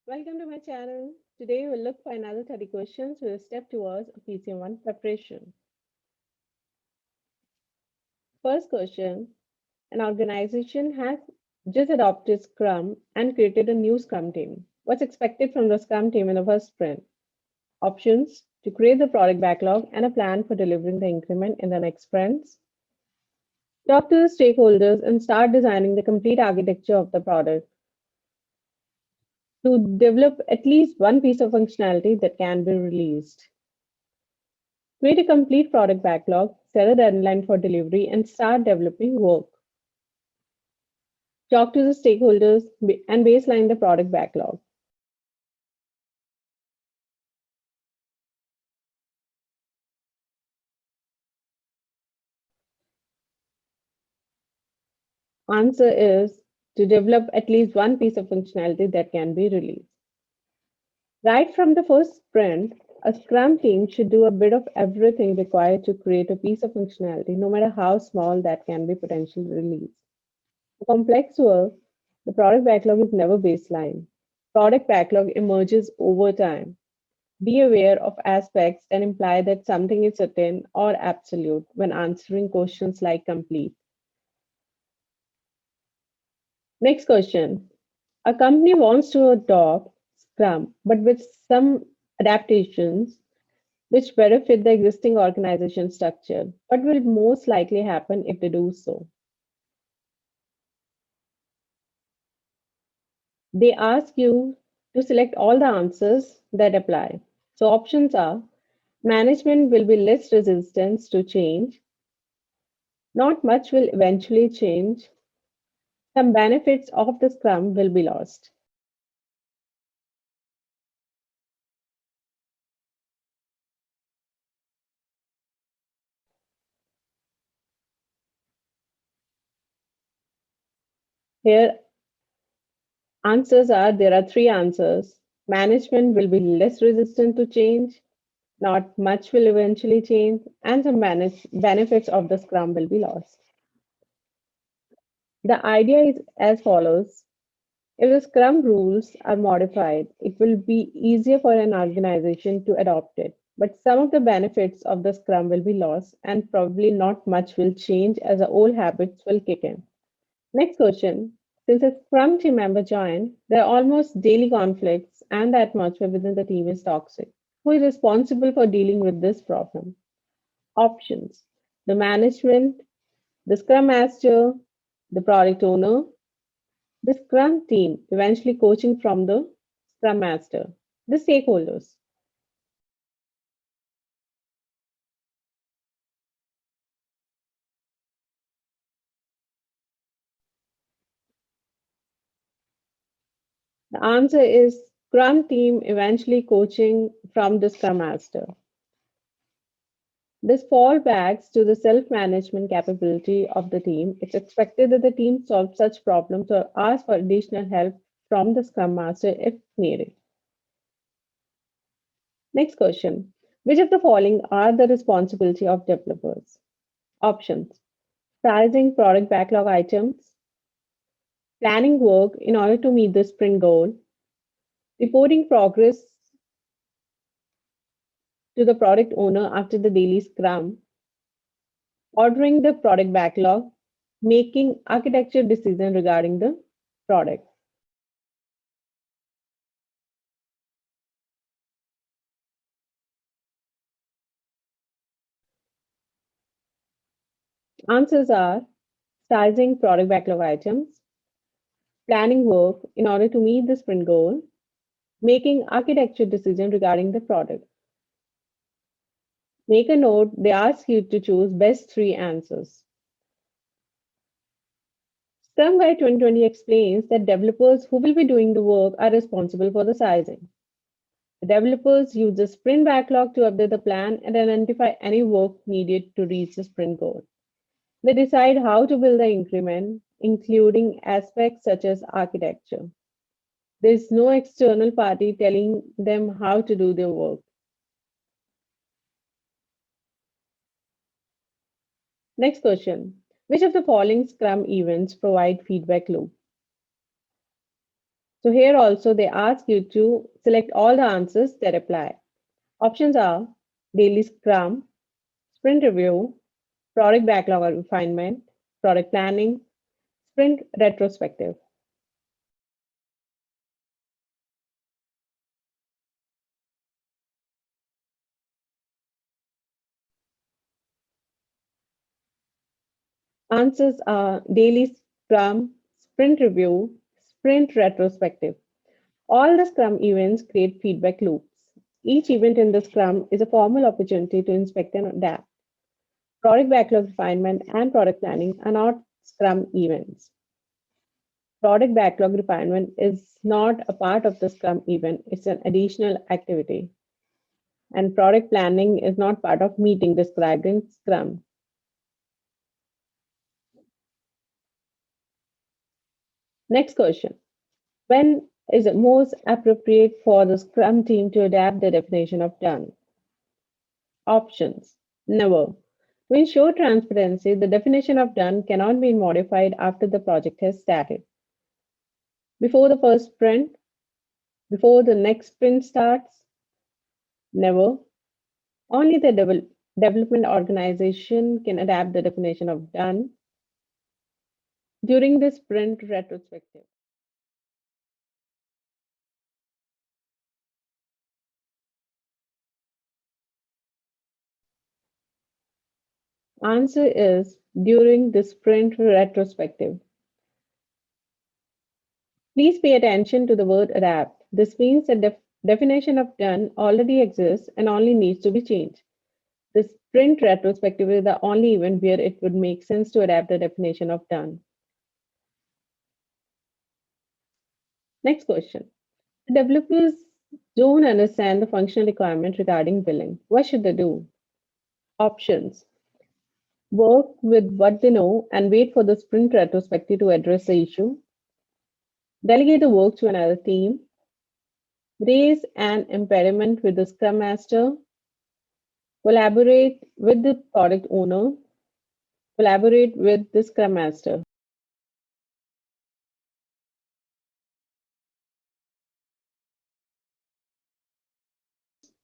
Welcome to my channel. Today we'll look for another 30 questions with a step towards a PCM1 preparation. First question, an organization has just adopted Scrum and created a new Scrum team. What's expected from the Scrum team in the first sprint? Options, to create the product backlog and a plan for delivering the increment in the next sprints. Talk to the stakeholders and start designing the complete architecture of the product. To develop at least one piece of functionality that can be released. Create a complete product backlog, set a deadline for delivery, and start developing work. Talk to the stakeholders and baseline the product backlog. Answer is to develop at least one piece of functionality that can be released. Right from the first sprint, a Scrum team should do a bit of everything required to create a piece of functionality, no matter how small that can be potentially released. For complex work, the product backlog is never baseline. Product backlog emerges over time. Be aware of aspects that imply that something is certain or absolute when answering questions like complete. Next question. A company wants to adopt Scrum, but with some adaptations which better fit the existing organization structure. What will most likely happen if they do so? They ask you to select all the answers that apply. So options are management will be less resistant to change, not much will eventually change, some benefits of the Scrum will be lost. Here, answers are there are three answers. Management will be less resistant to change, not much will eventually change, and some benefits of the Scrum will be lost. The idea is as follows. If the Scrum rules are modified, it will be easier for an organization to adopt it. But some of the benefits of the Scrum will be lost, and probably not much will change as the old habits will kick in. Next question. Since a Scrum team member joined, there are almost daily conflicts, and the atmosphere within the team is toxic. Who is responsible for dealing with this problem? Options: the management, the Scrum Master, the product owner, the Scrum team, eventually coaching from the Scrum Master, the stakeholders. The answer is Scrum team, eventually coaching from the Scrum Master. This fallbacks to the self-management capability of the team. It's expected that the team solve such problems or ask for additional help from the Scrum Master if needed. Next question. Which of the following are the responsibility of developers? Options. Prioritizing product backlog items, planning work in order to meet the sprint goal, reporting progress to the product owner after the daily scrum, ordering the product backlog, making architecture decision regarding the product. Answers are sizing product backlog items, planning work in order to meet the sprint goal, making architecture decision regarding the product. Make a note, they ask you to choose best three answers. Scrum Guide 2020 explains that developers who will be doing the work are responsible for the sizing. The developers use the sprint backlog to update the plan and identify any work needed to reach the sprint goal. They decide how to build the increment, including aspects such as architecture. There is no external party telling them how to do their work. Next question. Which of the following Scrum events provide feedback loop? So here also they ask you to select all the answers that apply. Options are daily scrum, sprint review, product backlog or refinement, product planning, sprint retrospective. Answers are daily scrum, sprint review, sprint retrospective. All the scrum events create feedback loops. Each event in the scrum is a formal opportunity to inspect and adapt. Product backlog refinement and product planning are not scrum events. Product backlog refinement is not a part of the scrum event, it's an additional activity. And product planning is not part of meeting described in scrum. Next question. When is it most appropriate for the scrum team to adapt the definition of done? Options. Never. To ensure transparency, the definition of done cannot be modified after the project has started. Before the first sprint, before the next sprint starts, never. Only the development organization can adapt the definition of done during the sprint retrospective. Answer is during the sprint retrospective. Please pay attention to the word adapt. This means the definition of done already exists and only needs to be changed. The sprint retrospective is the only event where it would make sense to adapt the definition of done. Next question. The developers don't understand the functional requirement regarding billing. What should they do? Options. Work with what they know and wait for the sprint retrospective to address the issue. Delegate the work to another team. Raise an impediment with the Scrum Master. Collaborate with the product owner. Collaborate with the Scrum Master.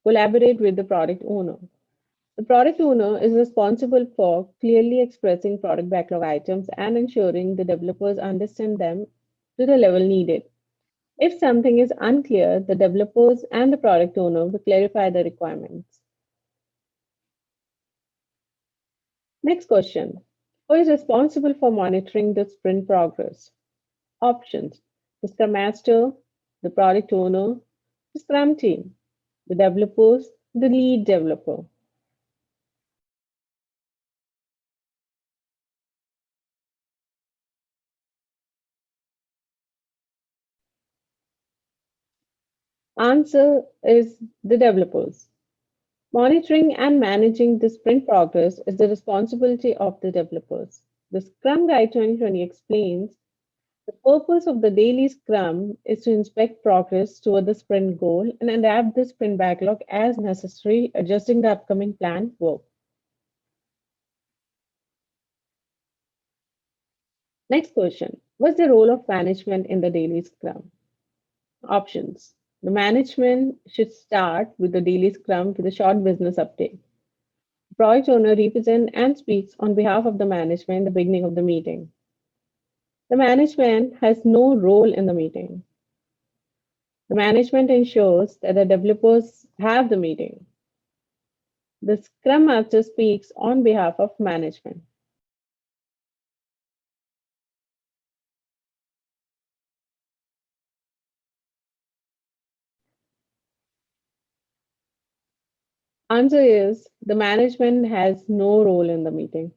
Collaborate with the product owner. The product owner is responsible for clearly expressing product backlog items and ensuring the developers understand them to the level needed. If something is unclear, the developers and the product owner will clarify the requirements. Next question. Who is responsible for monitoring the sprint progress? Options. The Scrum Master, the product owner, the Scrum team, the developers, the lead developer. Answer is the developers. Monitoring and managing the sprint progress is the responsibility of the developers. The Scrum Guide 2020 explains the purpose of the daily Scrum is to inspect progress toward the sprint goal and adapt the sprint backlog as necessary, adjusting the upcoming planned work. Next question. What's the role of management in the daily Scrum? Options. The management should start with the daily Scrum with a short business update. The project owner represents and speaks on behalf of the management in the beginning of the meeting. The management has no role in the meeting. The management ensures that the developers have the meeting. The Scrum Master speaks on behalf of management. Answer is the management has no role in the meeting.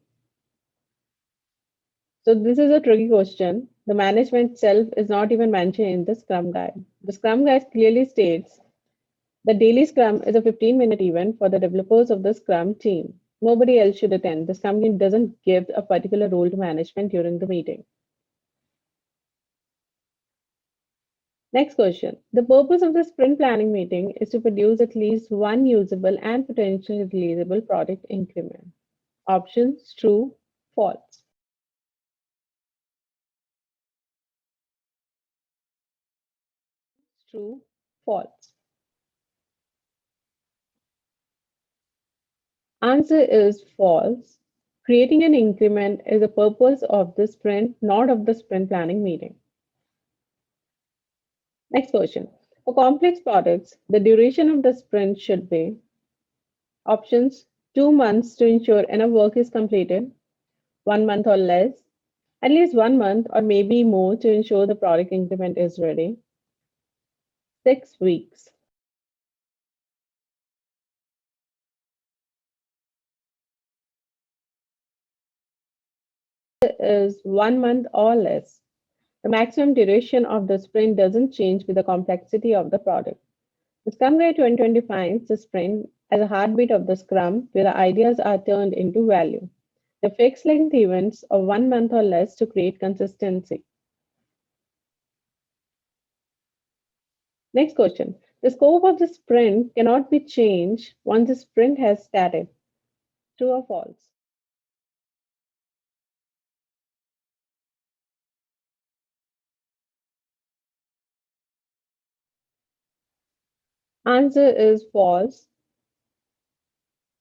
So this is a tricky question. The management itself is not even mentioned in the Scrum Guide. The Scrum Guide clearly states the daily Scrum is a 15-minute event for the developers of the Scrum team. Nobody else should attend. The Scrum team doesn't give a particular role to management during the meeting. Next question. The purpose of the sprint planning meeting is to produce at least one usable and potentially releasable product increment. Options true, false. True, false. Answer is false. Creating an increment is the purpose of the sprint, not of the sprint planning meeting. Next question. For complex products, the duration of the sprint should be options 2 months to ensure enough work is completed, 1 month or less, at least 1 month or maybe more to ensure the product increment is ready, 6 weeks. Is 1 month or less. The maximum duration of the sprint doesn't change with the complexity of the product. The Scrum Guide 2020 defines the sprint as a heartbeat of the Scrum where the ideas are turned into value. The fixed length events of 1 month or less to create consistency. Next question. The scope of the sprint cannot be changed once the sprint has started. True or false? Answer is false.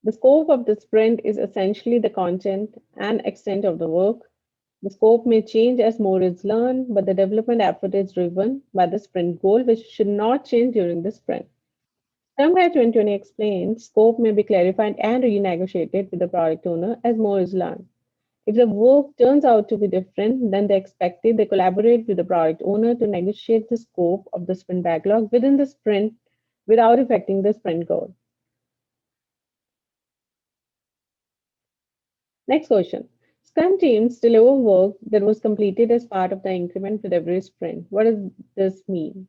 The scope of the sprint is essentially the content and extent of the work. The scope may change as more is learned, but the development effort is driven by the sprint goal, which should not change during the sprint. Scrum Guide 2020 explains scope may be clarified and renegotiated with the product owner as more is learned. If the work turns out to be different than they expected, they collaborate with the product owner to negotiate the scope of the sprint backlog within the sprint without affecting the sprint goal. Next question. Scrum teams deliver work that was completed as part of the increment with every sprint. What does this mean?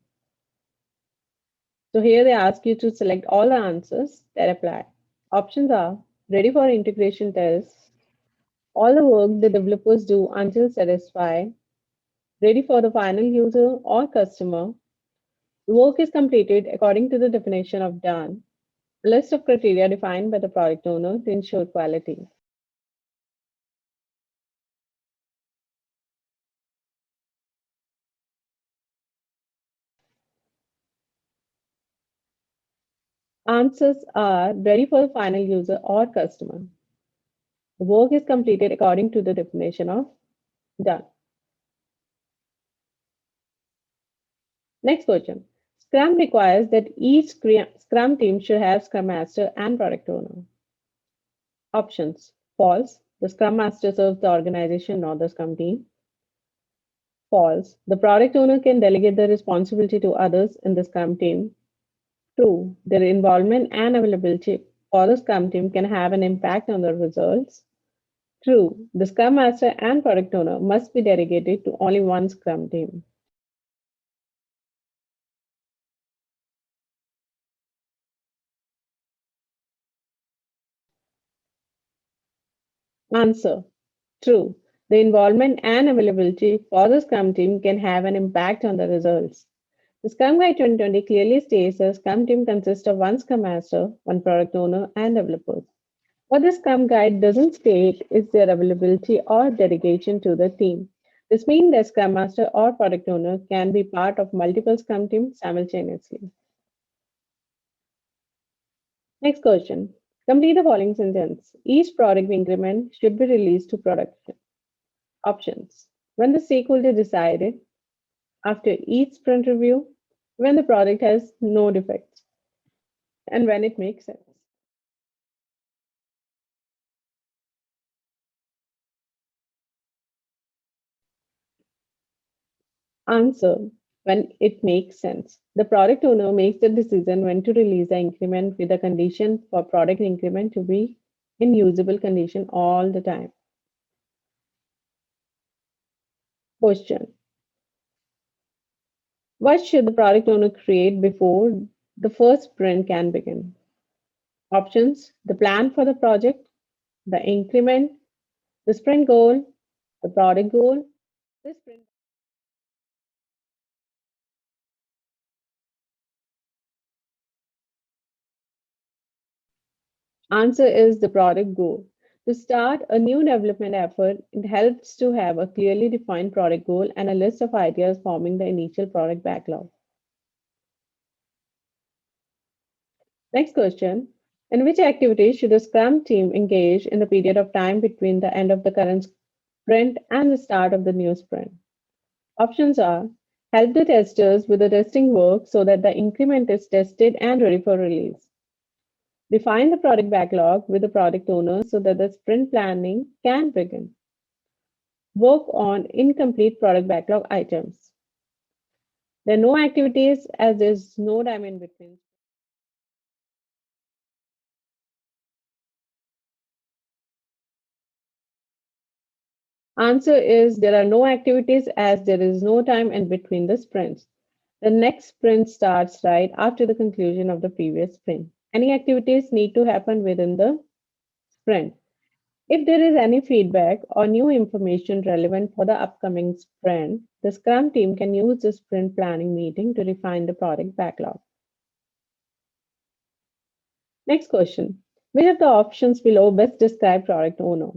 So here they ask you to select all the answers that apply. Options are ready for integration tests, all the work the developers do until satisfied, ready for the final user or customer, the work is completed according to the definition of done, a list of criteria defined by the product owner to ensure quality. Answers are ready for the final user or customer. The work is completed according to the definition of done. Next question. Scrum requires that each Scrum team should have Scrum Master and Product Owner. Options. False. The Scrum Master serves the organization, not the Scrum team. False. The Product Owner can delegate the responsibility to others in the Scrum team. True. Their involvement and availability for the Scrum team can have an impact on the results. True. The Scrum Master and Product Owner must be delegated to only one Scrum team. Answer. True. The involvement and availability for the Scrum team can have an impact on the results. The Scrum Guide 2020 clearly states the Scrum team consists of one Scrum Master, one Product Owner, and developers. What the Scrum Guide doesn't state is their availability or dedication to the team. This means that Scrum Master or Product Owner can be part of multiple Scrum teams simultaneously. Next question. Complete the following sentence. Each product increment should be released to production. Options. When the stakeholder decided, after each sprint review, when the product has no defects, and when it makes sense. Answer. When it makes sense. The product owner makes the decision when to release the increment with the condition for product increment to be in usable condition all the time. Question. What should the product owner create before the first sprint can begin? Options. The plan for the project, the increment, the sprint goal, the product goal, the sprint. Answer is the product goal. To start a new development effort, it helps to have a clearly defined product goal and a list of ideas forming the initial product backlog. Next question. In which activities should the Scrum team engage in the period of time between the end of the current sprint and the start of the new sprint? Options are help the testers with the testing work so that the increment is tested and ready for release. Define the product backlog with the product owner so that the sprint planning can begin. Work on incomplete product backlog items. There are no activities as there's no time in between. Answer is there are no activities as there is no time in between the sprints. The next sprint starts right after the conclusion of the previous sprint. Any activities need to happen within the sprint. If there is any feedback or new information relevant for the upcoming sprint, the Scrum team can use the sprint planning meeting to refine the product backlog. Next question. Which of the options below best describe product owner?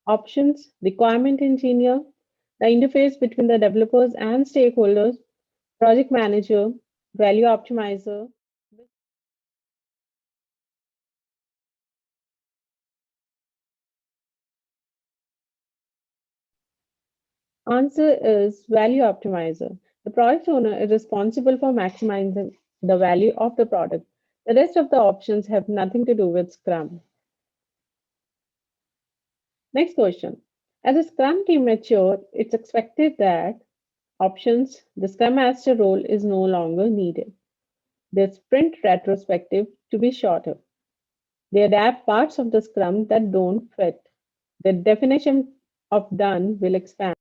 Options: requirement engineer, the interface between the developers and stakeholders, project manager, value optimizer. Answer is value optimizer. The product owner is responsible for maximizing the value of the product. The rest of the options have nothing to do with Scrum. Next question. As a Scrum team mature, it's expected that options, the Scrum Master role is no longer needed. The sprint retrospective to be shorter. They adapt parts of the Scrum that don't fit. The definition of done will expand.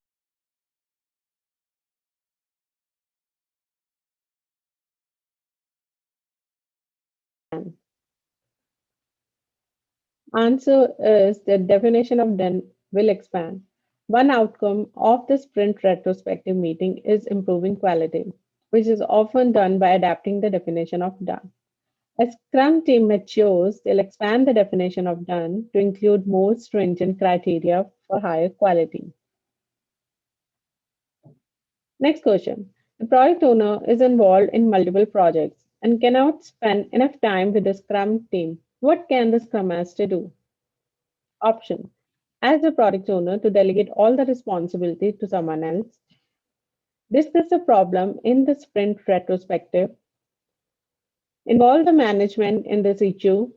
Answer is the definition of done will expand. One outcome of the sprint retrospective meeting is improving quality, which is often done by adapting the definition of done. As Scrum team matures, they'll expand the definition of done to include more stringent criteria for higher quality. Next question. The product owner is involved in multiple projects and cannot spend enough time with the Scrum team. What can the Scrum Master do? Option. As the product owner, to delegate all the responsibility to someone else. Discuss the problem in the sprint retrospective. Involve the management in this issue.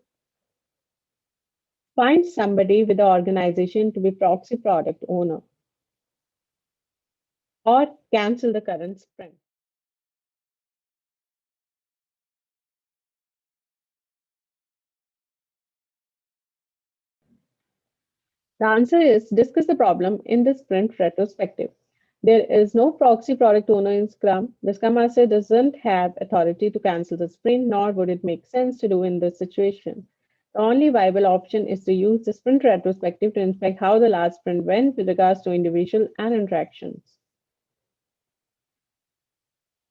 Find somebody with the organization to be proxy product owner. Or cancel the current sprint. The answer is discuss the problem in the sprint retrospective. There is no proxy product owner in Scrum. The Scrum Master doesn't have authority to cancel the sprint, nor would it make sense to do in this situation. The only viable option is to use the sprint retrospective to inspect how the last sprint went with regards to individual and interactions.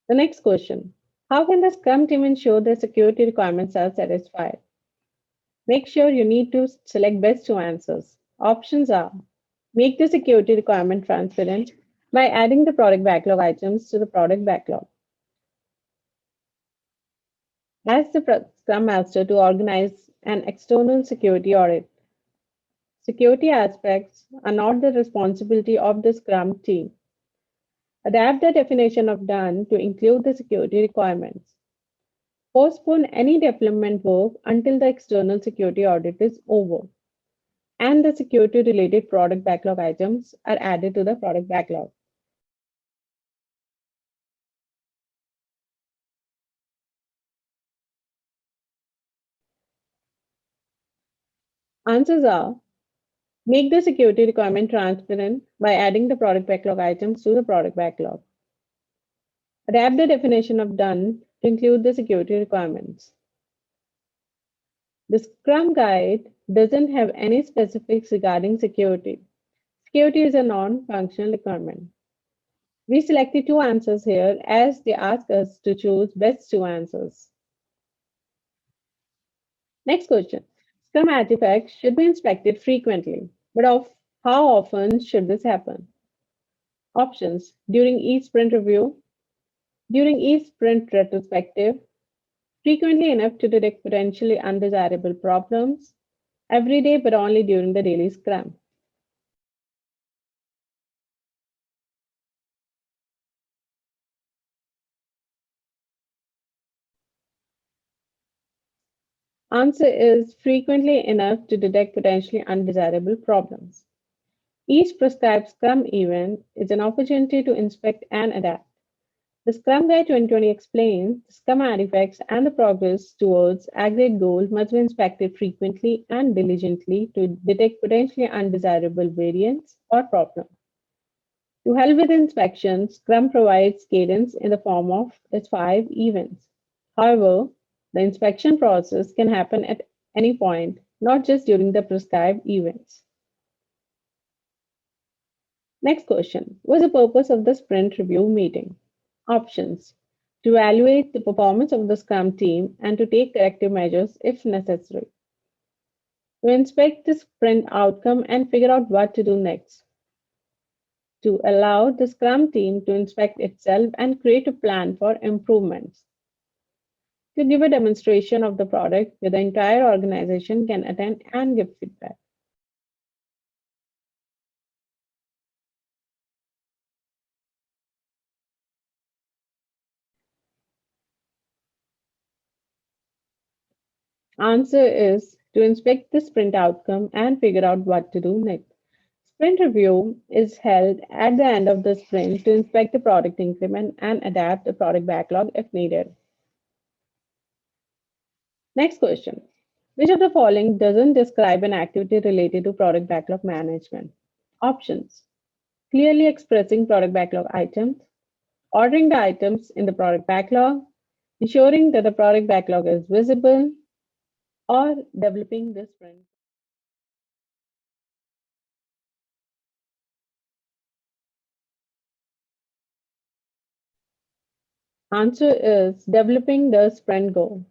The next question. How can the Scrum team ensure the security requirements are satisfied? Make sure you need to select best two answers. Options are make the security requirement transparent by adding the product backlog items to the product backlog. Ask the Scrum Master to organize an external security audit. Security aspects are not the responsibility of the Scrum team. Adapt the definition of done to include the security requirements. Postpone any development work until the external security audit is over, and the security related product backlog items are added to the product backlog. Answers are make the security requirement transparent by adding the product backlog items to the product backlog. Adapt the definition of done to include the security requirements. The Scrum Guide doesn't have any specifics regarding security. Security is a non-functional requirement. We selected two answers here as they ask us to choose best two answers. Next question. Scrum artifacts should be inspected frequently, but how often should this happen? Options: during each sprint review, during each sprint retrospective, frequently enough to detect potentially undesirable problems, every day but only during the daily scrum. Answer is frequently enough to detect potentially undesirable problems. Each prescribed Scrum event is an opportunity to inspect and adapt. The Scrum Guide 2020 explains the Scrum Artifacts and the progress towards aggregate goal must be inspected frequently and diligently to detect potentially undesirable variants or problems. To help with inspection, Scrum provides cadence in the form of its 5 events. However, the inspection process can happen at any point, not just during the prescribed events. Next question. What's the purpose of the sprint review meeting? Options: to evaluate the performance of the Scrum team and to take corrective measures if necessary, to inspect the sprint outcome and figure out what to do next, to allow the Scrum team to inspect itself and create a plan for improvements, to give a demonstration of the product where the entire organization can attend and give feedback. Answer is to inspect the sprint outcome and figure out what to do next. Sprint review is held at the end of the sprint to inspect the product increment and adapt the product backlog if needed. Next question. Which of the following doesn't describe an activity related to product backlog management? Options: clearly expressing product backlog items, ordering the items in the product backlog, ensuring that the product backlog is visible, or developing the sprint. Answer is developing the sprint goal.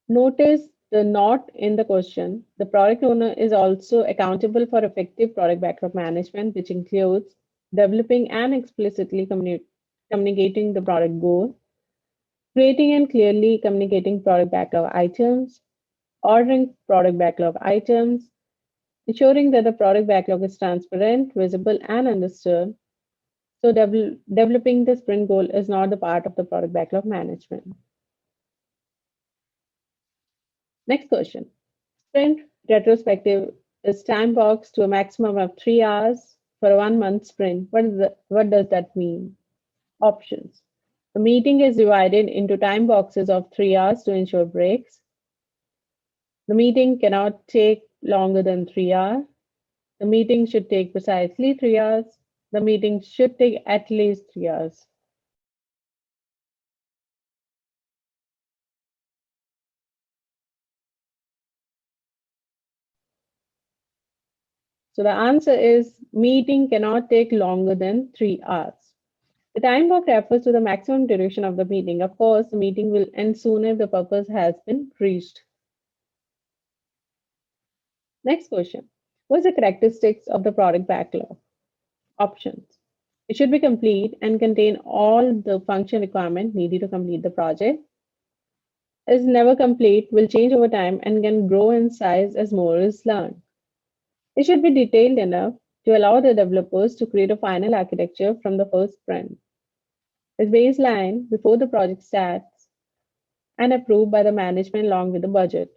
Notice the not in the question. The product owner is also accountable for effective product backlog management, which includes developing and explicitly communicating the product goal, creating and clearly communicating product backlog items, ordering product backlog items, ensuring that the product backlog is transparent, visible, and understood. So, developing the sprint goal is not the part of the product backlog management. Next question. Sprint retrospective is time boxed to a maximum of 3 hours for a 1 month sprint. What does that mean? Options. The meeting is divided into time boxes of 3 hours to ensure breaks. The meeting cannot take longer than 3 hours. The meeting should take precisely 3 hours. The meeting should take at least 3 hours. So the answer is meeting cannot take longer than 3 hours. The time block refers to the maximum duration of the meeting. Of course, the meeting will end sooner if the purpose has been reached. Next question. What's the characteristics of the product backlog? Options. It should be complete and contain all the function requirement needed to complete the project. Is never complete, will change over time and can grow in size as more is learned. It should be detailed enough to allow the developers to create a final architecture from the first sprint. Is baseline before the project starts and approved by the management along with the budget.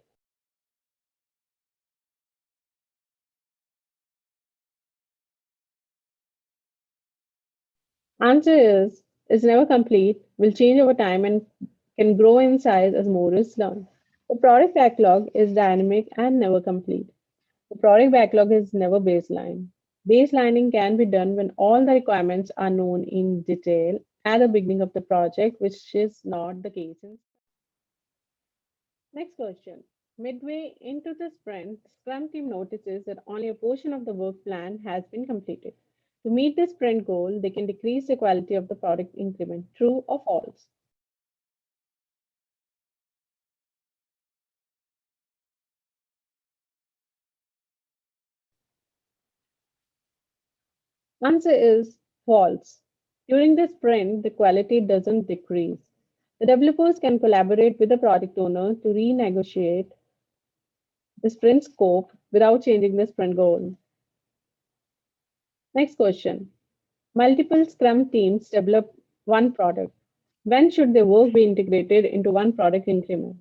Answer is never complete, will change over time and can grow in size as more is learned. The product backlog is dynamic and never complete. The product backlog is never baseline. Baselining can be done when all the requirements are known in detail at the beginning of the project, which is not the case in. Next question. Midway into the sprint, the Scrum team notices that only a portion of the work plan has been completed. To meet the sprint goal, they can decrease the quality of the product increment. True or false? Answer is false. During the sprint, the quality doesn't decrease. The developers can collaborate with the product owner to renegotiate the sprint scope without changing the sprint goal. Next question. Multiple Scrum teams develop one product. When should their work be integrated into one product increment?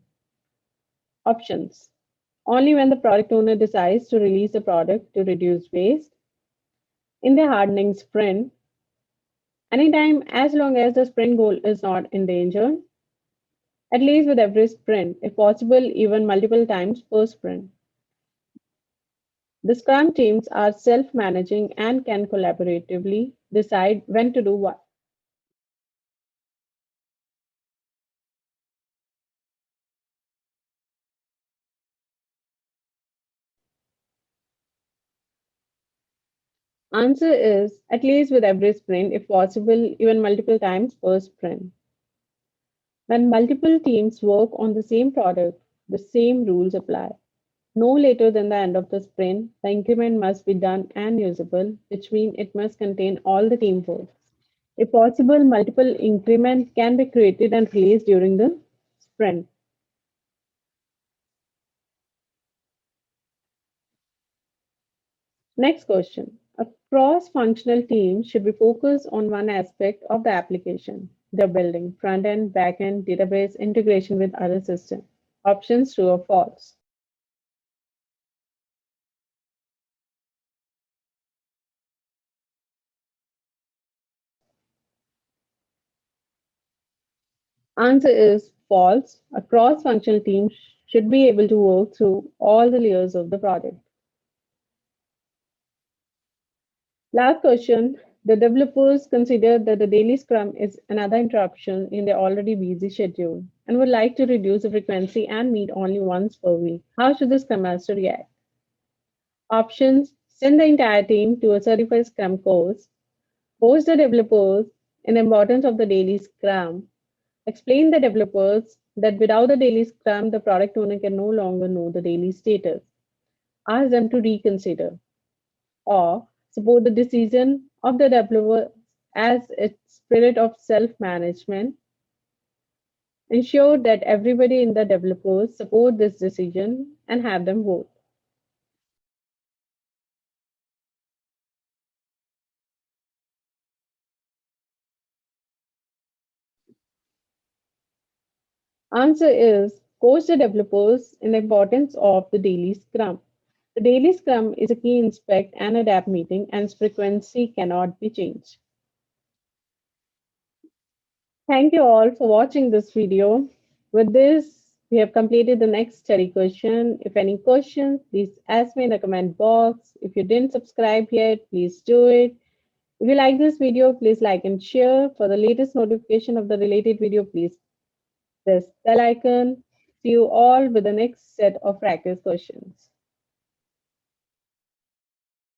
Options. Only when the product owner decides to release the product to reduce waste, in the hardening sprint, anytime as long as the sprint goal is not endangered, at least with every sprint, if possible, even multiple times per sprint. The Scrum teams are self managing and can collaboratively decide when to do what. Answer is at least with every sprint, if possible, even multiple times per sprint. When multiple teams work on the same product, the same rules apply. No later than the end of the sprint, the increment must be done and usable, which means it must contain all the team work. If possible, multiple increments can be created and released during the sprint. Next question. A cross-functional team should be focused on one aspect of the application. They're building front end, back end, database integration with other systems. Options true or false. Answer is false. A cross-functional team should be able to work through all the layers of the project. Last question. The developers consider that the daily scrum is another interruption in their already busy schedule and would like to reduce the frequency and meet only once per week. How should the Scrum Master react? Options: send the entire team to a certified Scrum course, force the developers in the importance of the daily Scrum, explain the developers that without the daily Scrum, the product owner can no longer know the daily status, ask them to reconsider, or support the decision of the developer as its spirit of self-management. Ensure that everybody in the developers support this decision and have them vote. Answer is coach the developers in the importance of the daily scrum. The daily scrum is a key inspect and adapt meeting and its frequency cannot be changed. Thank you all for watching this video. With this, we have completed the next study question. If any questions, please ask me in the comment box. If you didn't subscribe yet, please do it. If you like this video, please like and share. For the latest notification of the related video, please press bell icon. See you all with the next set of practice questions.